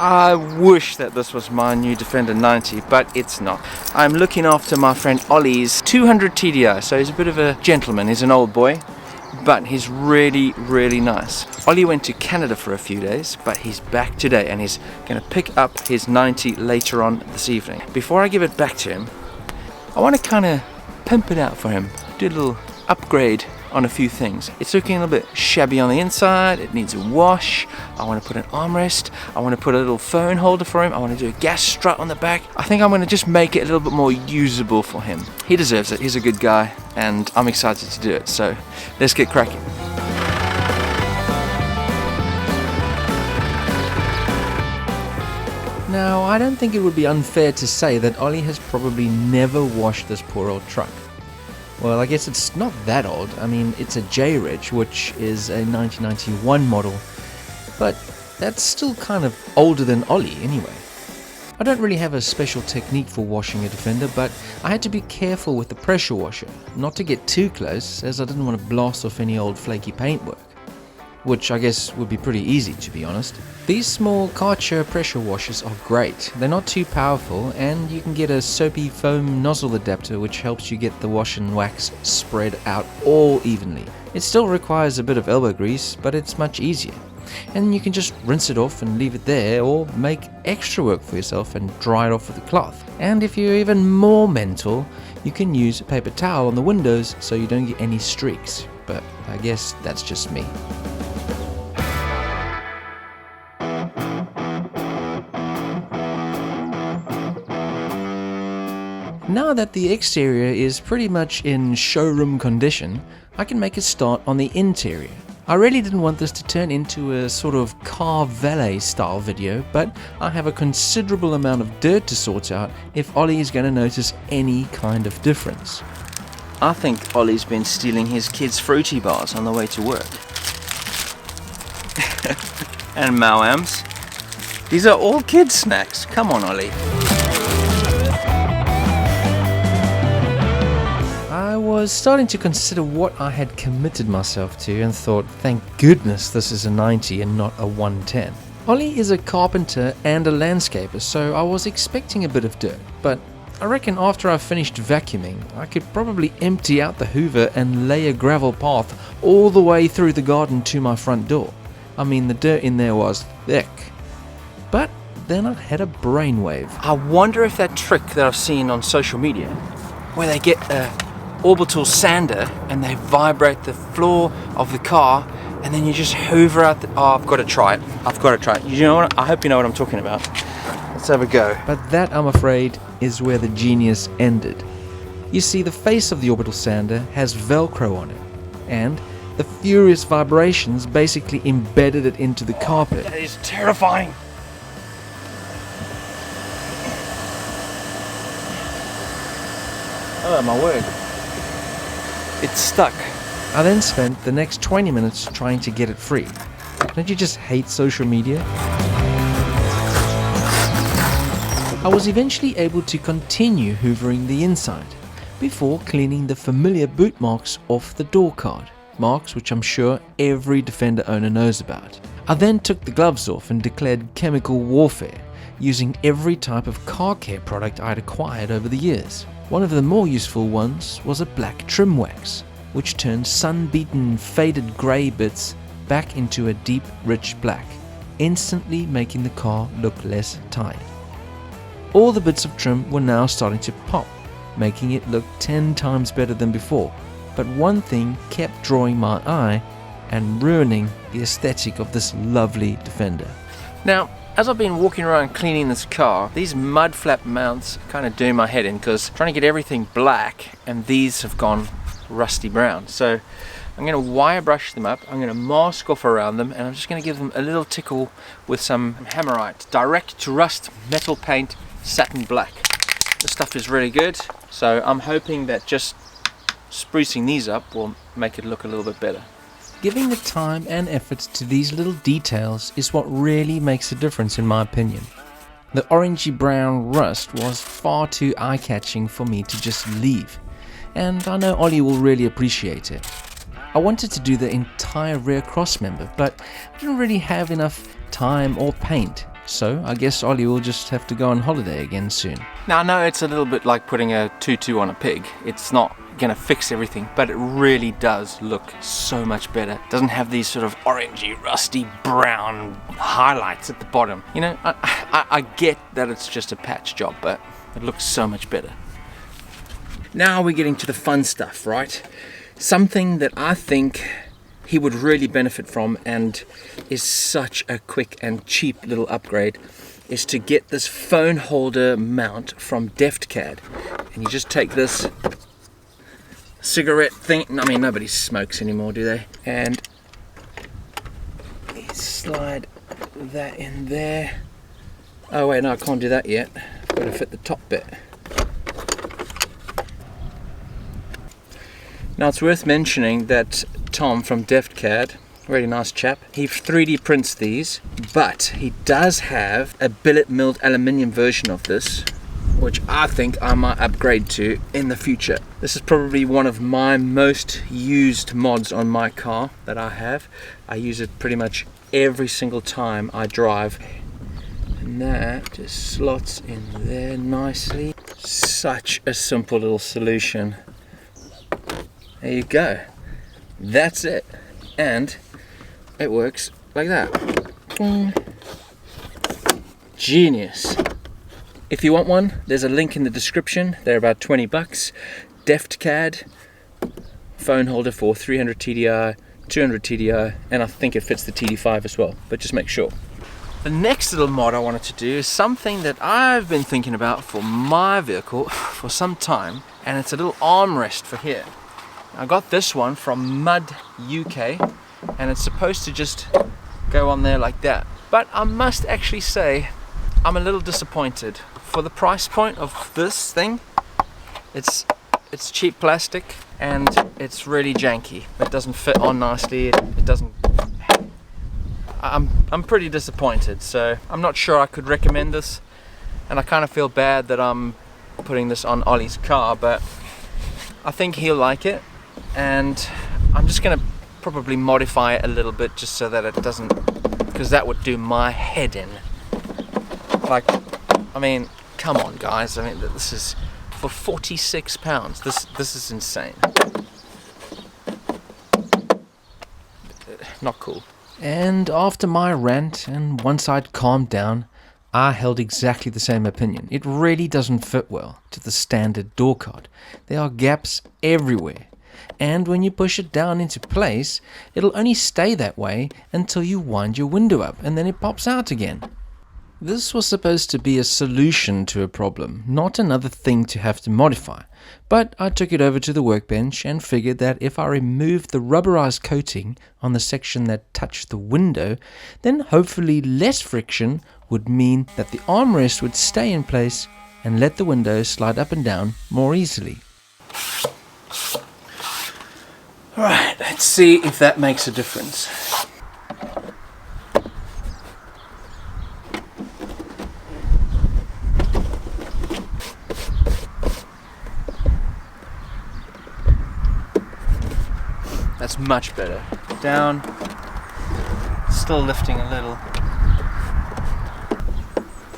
I wish that this was my new Defender 90, but it's not. I'm looking after my friend Ollie's 200 TDI, so he's a bit of a gentleman. He's an old boy, but he's really, really nice. Ollie went to Canada for a few days, but he's back today and he's going to pick up his 90 later on this evening. Before I give it back to him, I want to kind of pimp it out for him, do a little upgrade on a few things. It's looking a little bit shabby on the inside, it needs a wash. I want to put an armrest, I want to put a little phone holder for him, I want to do a gas strut on the back. I think I'm going to just make it a little bit more usable for him. He deserves it, he's a good guy, and I'm excited to do it, so let's get cracking. Now, I don't think it would be unfair to say that Ollie has probably never washed this poor old truck. Well, I guess it's not that old. I mean, it's a J-Reg, which is a 1991 model, but that's still kind of older than Ollie anyway. I don't really have a special technique for washing a Defender, but I had to be careful with the pressure washer, not to get too close, as I didn't want to blast off any old flaky paintwork, which I guess would be pretty easy, to be honest. These small Karcher pressure washers are great. They're not too powerful, and you can get a soapy foam nozzle adapter which helps you get the wash and wax spread out all evenly. It still requires a bit of elbow grease, but it's much easier. And you can just rinse it off and leave it there, or make extra work for yourself and dry it off with a cloth. And if you're even more mental, you can use a paper towel on the windows so you don't get any streaks. But I guess that's just me. Now that the exterior is pretty much in showroom condition, I can make a start on the interior. I really didn't want this to turn into a sort of car valet style video, but I have a considerable amount of dirt to sort out if Ollie is going to notice any kind of difference. I think Ollie's been stealing his kids' fruity bars on the way to work. And Mawams. These are all kids' snacks. Come on, Ollie. I was starting to consider what I had committed myself to and thought, thank goodness this is a 90 and not a 110. Ollie is a carpenter and a landscaper, so I was expecting a bit of dirt, but I reckon after I finished vacuuming, I could probably empty out the hoover and lay a gravel path all the way through the garden to my front door. I mean, the dirt in there was thick. But then I had a brainwave. I wonder if that trick that I've seen on social media, where they get a orbital sander and they vibrate the floor of the car and then you just hoover out the... Oh, I've got to try it. You know what? I hope you know what I'm talking about. Let's have a go. But that, I'm afraid, is where the genius ended. You see, the face of the orbital sander has Velcro on it, and the furious vibrations basically embedded it into the carpet. That is terrifying. Oh my word. It's stuck. I then spent the next 20 minutes trying to get it free. Don't you just hate social media? I was eventually able to continue hoovering the inside before cleaning the familiar boot marks off the door card, marks which I'm sure every Defender owner knows about. I then took the gloves off and declared chemical warfare, using every type of car care product I'd acquired over the years. One of the more useful ones was a black trim wax, which turned sun-beaten faded grey bits back into a deep rich black, instantly making the car look less tired. All the bits of trim were now starting to pop, making it look 10 times better than before, but one thing kept drawing my eye and ruining the aesthetic of this lovely Defender. Now, as I've been walking around cleaning this car, these mud flap mounts kind of do my head in, because trying to get everything black and these have gone rusty brown. So I'm going to wire brush them up, I'm going to mask off around them, and I'm just going to give them a little tickle with some Hammerite direct to rust metal paint satin black. This stuff is really good, so I'm hoping that just sprucing these up will make it look a little bit better. Giving the time and effort to these little details is what really makes a difference in my opinion. The orangey brown rust was far too eye-catching for me to just leave, and I know Ollie will really appreciate it. I wanted to do the entire rear cross member, but I didn't really have enough time or paint, So I guess Ollie will just have to go on holiday again soon. Now I know it's a little bit like putting a tutu on a pig. It's not gonna fix everything, but it really does look so much better. It doesn't have these sort of orangey, rusty brown highlights at the bottom. You know, I get that it's just a patch job, but it looks so much better. Now we're getting to the fun stuff, right? Something that I think he would really benefit from, and is such a quick and cheap little upgrade, is to get this phone holder mount from Deftcad. And you just take this cigarette thing, I mean nobody smokes anymore, do they? And you slide that in there. Oh wait, no, I can't do that yet. I've got to fit the top bit. Now it's worth mentioning that Tom from Deftcad, really nice chap, he 3D prints these, but he does have a billet milled aluminium version of this, which I think I might upgrade to in the future. This is probably one of my most used mods on my car that I have. I use it pretty much every single time I drive. And that just slots in there nicely. Such a simple little solution. There you go. That's it. And it works like that. Genius. If you want one, there's a link in the description. They're about 20 bucks. Deftcad phone holder for 300 TDI, 200 TDI, and I think it fits the TD5 as well, but just make sure. The next little mod I wanted to do is something that I've been thinking about for my vehicle for some time, and it's a little armrest for here. I got this one from Mud UK, and it's supposed to just go on there like that. But I must actually say, I'm a little disappointed. For the price point of this thing, it's cheap plastic and it's really janky. It doesn't fit on nicely. It doesn't. I'm pretty disappointed. So I'm not sure I could recommend this, and I kind of feel bad that I'm putting this on Ollie's car, but I think he'll like it, and I'm just gonna probably modify it a little bit just so that it doesn't, because that would do my head in. Like, I mean, come on guys, I mean, this is for £46. This is insane. Not cool. And after my rant, and once I'd calmed down, I held exactly the same opinion. It really doesn't fit well to the standard door card. There are gaps everywhere, and when you push it down into place, it'll only stay that way until you wind your window up, and then it pops out again. This was supposed to be a solution to a problem, not another thing to have to modify. But I took it over to the workbench and figured that if I removed the rubberized coating on the section that touched the window, then hopefully less friction would mean that the armrest would stay in place and let the window slide up and down more easily. Alright, let's see if that makes a difference. That's much better. Down, still lifting a little.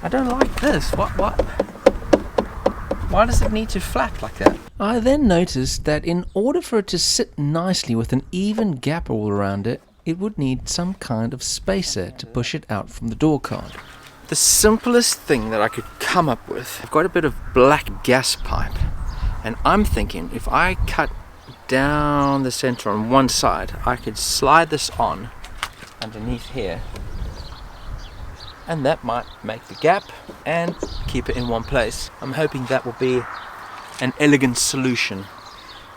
I don't like this. What? Why does it need to flap like that? I then noticed that in order for it to sit nicely with an even gap all around it, it would need some kind of spacer to push it out from the door card. The simplest thing that I could come up with, I've got a bit of black gas pipe, and I'm thinking if I cut down the center on one side, I could slide this on underneath here, and that might make the gap and keep it in one place. I'm hoping that will be an elegant solution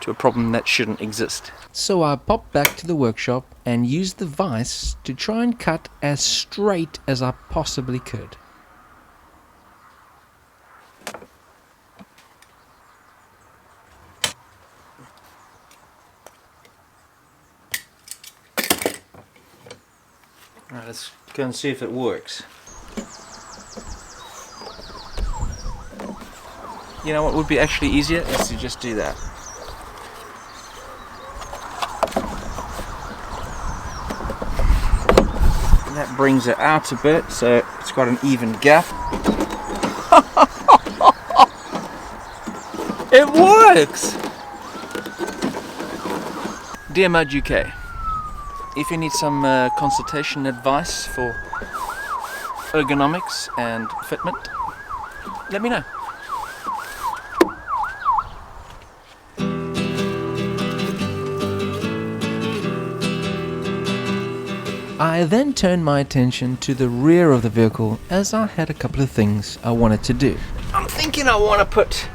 to a problem that shouldn't exist. So I popped back to the workshop and used the vise to try and cut as straight as I possibly could. Alright, let's go and see if it works. You know what would be actually easier is to just do that. That brings it out a bit so it's got an even gap. It works! Dear Mud UK, if you need some consultation advice for ergonomics and fitment, let me know. I then turned my attention to the rear of the vehicle as I had a couple of things I wanted to do. I'm thinking I want to put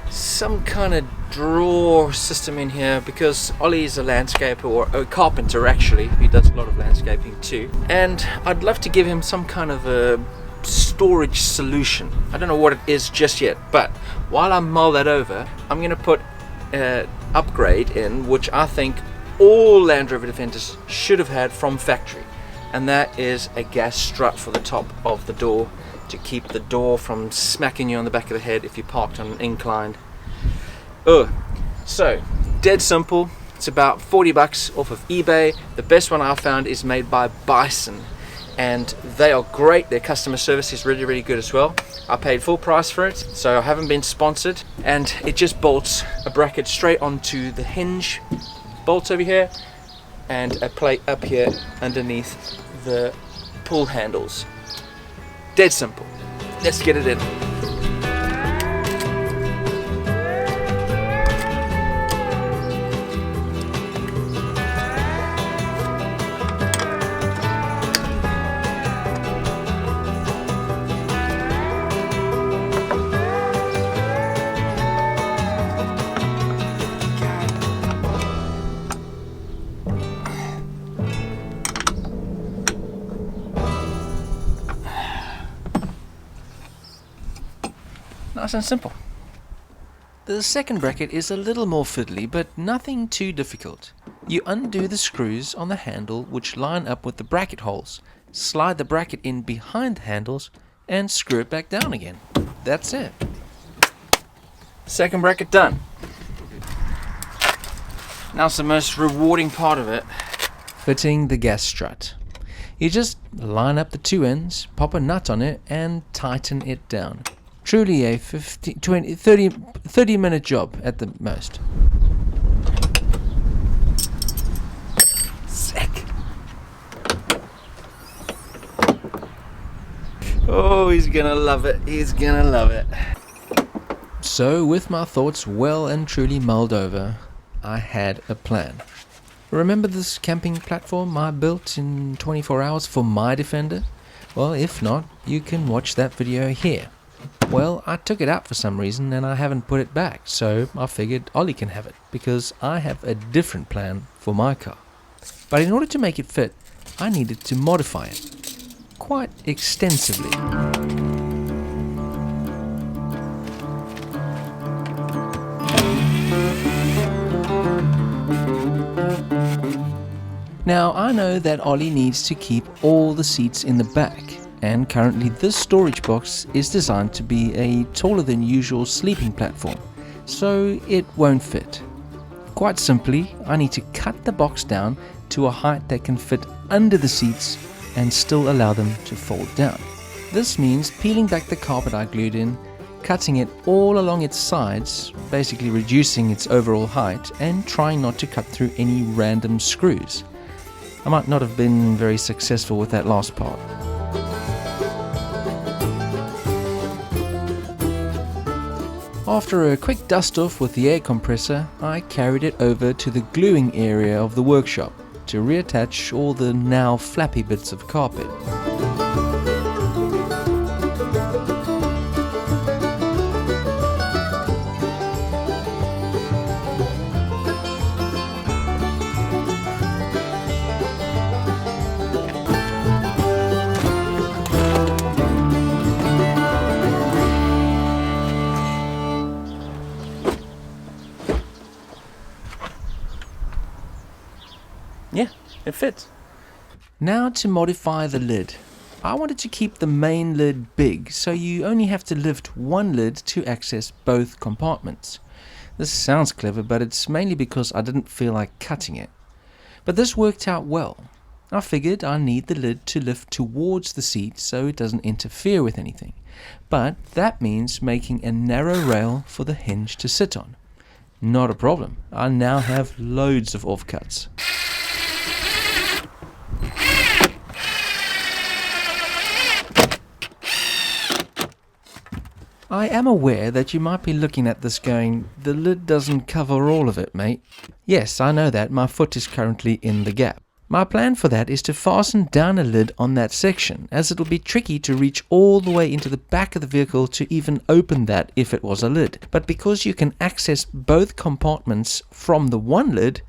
some kind of drawer system in here because Ollie is a landscaper, or a carpenter actually. He does a lot of landscaping too. And I'd love to give him some kind of a storage solution. I don't know what it is just yet, but while I mull that over, I'm going to put an upgrade in which I think all Land Rover Defenders should have had from factory, and that is a gas strut for the top of the door to keep the door from smacking you on the back of the head if you parked on an incline. So dead simple. It's about 40 bucks off of eBay. The best one I found is made by Bison, and they are great. Their customer service is really, really good as well. I paid full price for it, so I haven't been sponsored, and it just bolts a bracket straight onto the hinge, bolts over here, and a plate up here underneath the pull handles. Dead simple. Let's get it in. Nice and simple. The second bracket is a little more fiddly, but nothing too difficult. You undo the screws on the handle which line up with the bracket holes, slide the bracket in behind the handles, and screw it back down again. That's it. Second bracket done. Now it's the most rewarding part of it. Fitting the gas strut. You just line up the two ends, pop a nut on it, and tighten it down. Truly a 30 minute job at the most. Sick. Oh, he's gonna love it. He's gonna love it. So, with my thoughts well and truly mulled over, I had a plan. Remember this camping platform I built in 24 hours for my Defender? Well, if not, you can watch that video here. Well, I took it out for some reason and I haven't put it back, so I figured Ollie can have it, because I have a different plan for my car. But in order to make it fit, I needed to modify it quite extensively. Now, I know that Ollie needs to keep all the seats in the back, and currently this storage box is designed to be a taller than usual sleeping platform, so it won't fit. Quite simply, I need to cut the box down to a height that can fit under the seats and still allow them to fold down. This means peeling back the carpet I glued in, cutting it all along its sides, basically reducing its overall height, and trying not to cut through any random screws. I might not have been very successful with that last part. After a quick dust off with the air compressor, I carried it over to the gluing area of the workshop to reattach all the now flappy bits of carpet. Yeah, it fits. Now to modify the lid. I wanted to keep the main lid big, so you only have to lift one lid to access both compartments. This sounds clever, but it's mainly because I didn't feel like cutting it. But this worked out well. I figured I need the lid to lift towards the seat so it doesn't interfere with anything. But that means making a narrow rail for the hinge to sit on. Not a problem. I now have loads of offcuts. I am aware that you might be looking at this going, the lid doesn't cover all of it, mate. Yes, I know that. My foot is currently in the gap. My plan for that is to fasten down a lid on that section, as it'll be tricky to reach all the way into the back of the vehicle to even open that if it was a lid. But because you can access both compartments from the one lid,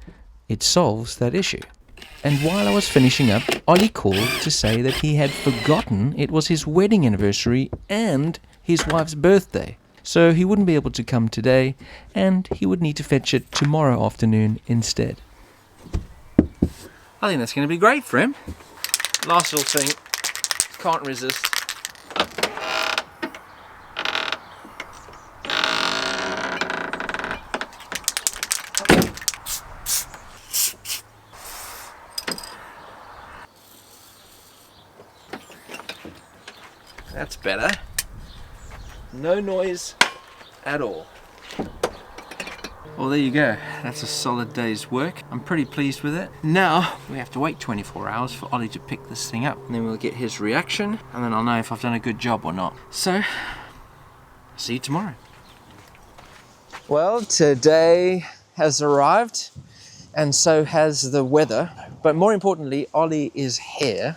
it solves that issue. And while I was finishing up, Ollie called to say that he had forgotten it was his wedding anniversary and his wife's birthday. So he wouldn't be able to come today, and he would need to fetch it tomorrow afternoon instead. I think that's going to be great for him. Last little thing, can't resist. That's better. No noise at all. Well, there you go. That's a solid day's work. I'm pretty pleased with it. Now, we have to wait 24 hours for Ollie to pick this thing up. And then we'll get his reaction, and then I'll know if I've done a good job or not. So, see you tomorrow. Well, today has arrived, and so has the weather. But more importantly, Ollie is here.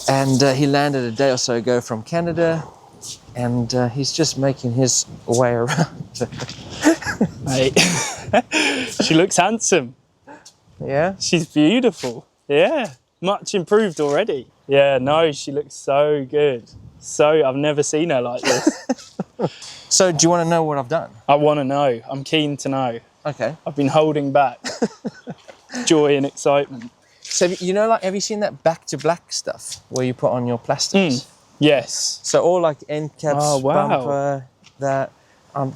And he landed a day or so ago from Canada, and he's just making his way around. Mate, she looks handsome. Yeah? She's beautiful. Yeah, much improved already. Yeah, no, she looks so good. I've never seen her like this. So, do you want to know what I've done? I want to know. I'm keen to know. Okay. I've been holding back joy and excitement. So, have you seen that back to black stuff where you put on your plastics? Yes. So, all like end caps, Oh, wow. bumper, that.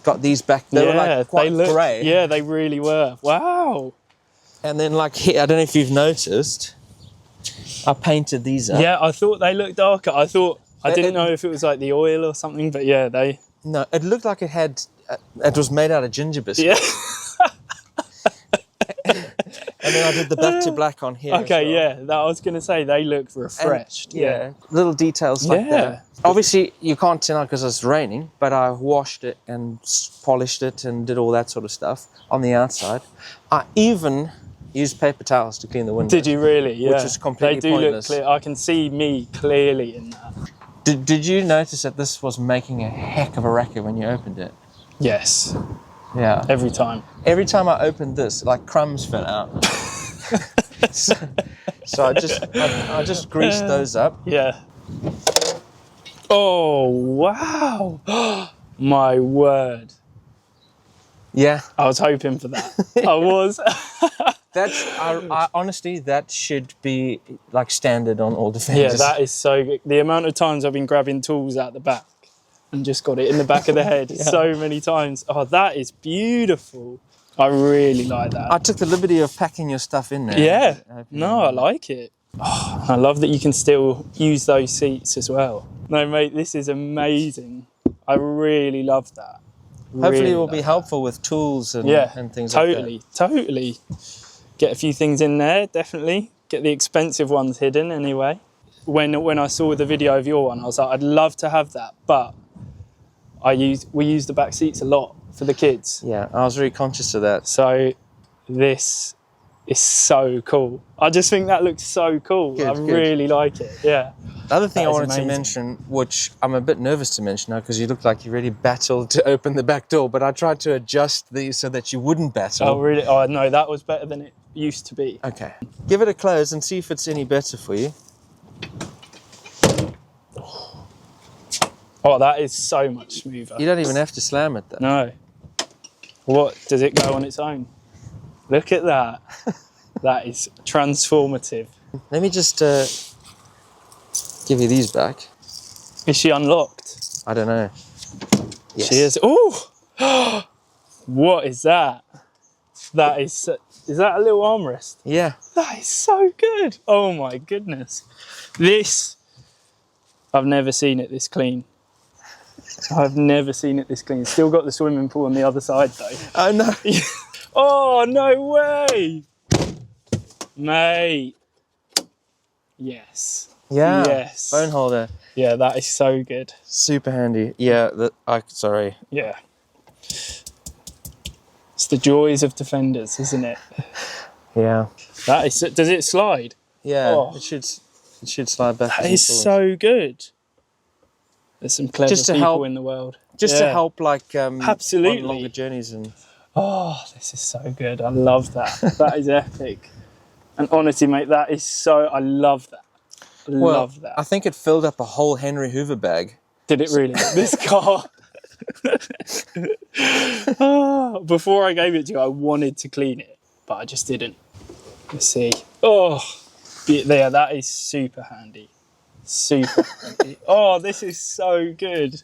Got these back. They were like quite grey. Yeah, they really were. Wow. And then like here, I don't know if you've noticed, I painted these up. Yeah, I thought they looked darker. I didn't know if it was like the oil or something, but yeah, they... No, it looked like it had, it was made out of ginger biscuit. Yeah. And then I did the back to black on here. Okay, as well. yeah, I was going to say they look refreshed. And, yeah, little details like that. Obviously, you can't tell because it's raining, but I washed it and polished it and did all that sort of stuff on the outside. I even used paper towels to clean the windows. Did you really? Yeah. Which is completely They do pointless. look clear. I can see me clearly in that. Did you notice that this was making a heck of a racket when you opened it? Yes, Yeah. every time. Every time I opened this, like crumbs fell out. so I just greased those up. Yeah. Oh, wow. My word. Yeah. I was hoping for that. I was. I honestly, that should be like standard on all Defenders. Yeah, that is so good. The amount of times I've been grabbing tools out the back and just got it in the back of the head so many times. Oh, that is beautiful. I really like that. I took the liberty of packing your stuff in there. Yeah. No, I like it. Oh, I love that you can still use those seats as well. No, mate, this is amazing. I really love that. Hopefully it will be helpful with tools and, and things like that. Totally. Get a few things in there, definitely. Get the expensive ones hidden anyway. When I saw the video of your one, I was like, I'd love to have that, but we use the back seats a lot for the kids. Yeah, I was very conscious of that. So this is so cool. I just think that looks so cool. Good, I really like it, yeah. The other thing I wanted amazing. to mention, which I'm a bit nervous to mention now because you look like you really battled to open the back door, but I tried to adjust these so that you wouldn't battle. Oh, really? Oh, no, that was better than it used to be. Okay. Give it a close and see if it's any better for you. Oh, that is so much smoother. You don't even have to slam it though. No. What, does it go on its own? Look at that. That is transformative. Let me just give you these back. Is she unlocked? I don't know. Yes. She is. Oh! What is that? That is Is that a little armrest? Yeah. That is so good. Oh my goodness. This, I've never seen it this clean. I've never seen it this clean. Still got the swimming pool on the other side though. Oh no. Oh, no way. Mate. Yes. Yeah. Yes. Phone holder. Yeah, that is so good. Super handy. Yeah. Sorry. Yeah. It's the joys of Defenders, isn't it? Yeah. That is. Does it slide? Yeah. Oh. It should slide back. That is so good. There's some clever Just to people help- in the world. Just to help, like, Absolutely. on longer journeys and. Oh, this is so good. I love that. That is epic. And honestly, mate, that is so. I love that. I love that. I think it filled up a whole Henry Hoover bag. Did it really? This car. Oh, before I gave it to you, I wanted to clean it, but I just didn't. Let's see. Oh, there. That is super handy. Super handy. Oh, this is so good.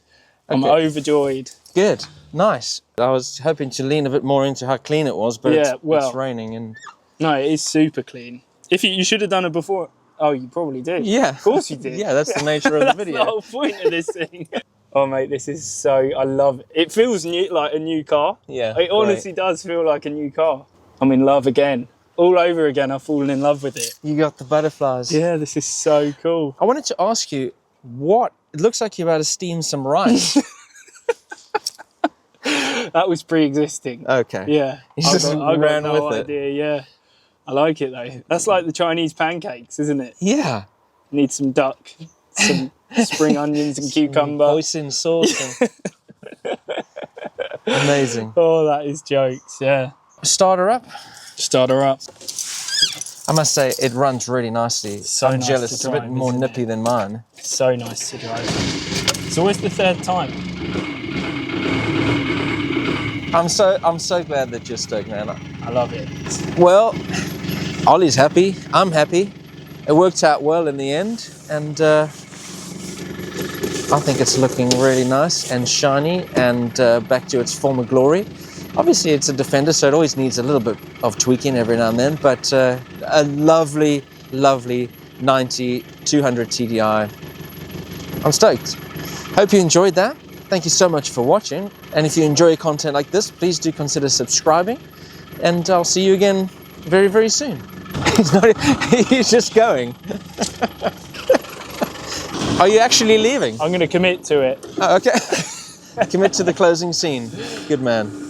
I'm overjoyed. Good. Nice. I was hoping to lean a bit more into how clean it was, but it's raining and. No, it is super clean. If you should have done it before. Oh, you probably did. Yeah. Of course you did. Yeah, that's the nature of the That's video. the whole point of this thing. Oh, mate, this is so... I love it. It feels new, like a new car. Yeah. It honestly does feel like a new car. I'm in love again. All over again, I've fallen in love with it. You got the butterflies. Yeah, this is so cool. I wanted to ask you, it looks like you're about to steam some rice. That was pre-existing. Okay. Yeah. You just ran no with it. idea, yeah. I like it though. That's like the Chinese pancakes, isn't it? Yeah. Need some duck, some spring onions and cucumber. Hoisin sauce. Amazing. Oh, that is jokes, yeah. Start her up. Start her up. I must say, it runs really nicely. So I'm nice jealous. to It's a bit drive, more isn't nippy it? than mine. So nice to drive. It's always the third time. I'm so glad that you're stoked, man. I love it. Well, Ollie's happy. I'm happy. It worked out well in the end, and I think it's looking really nice and shiny and back to its former glory. Obviously, it's a Defender, so it always needs a little bit of tweaking every now and then, but a lovely, lovely 90 200 TDI. I'm stoked. Hope you enjoyed that. Thank you so much for watching. And if you enjoy content like this, please do consider subscribing. And I'll see you again very, very soon. He's just going. Are you actually leaving? I'm going to commit to it. Oh, okay. Commit to the closing scene. Good man.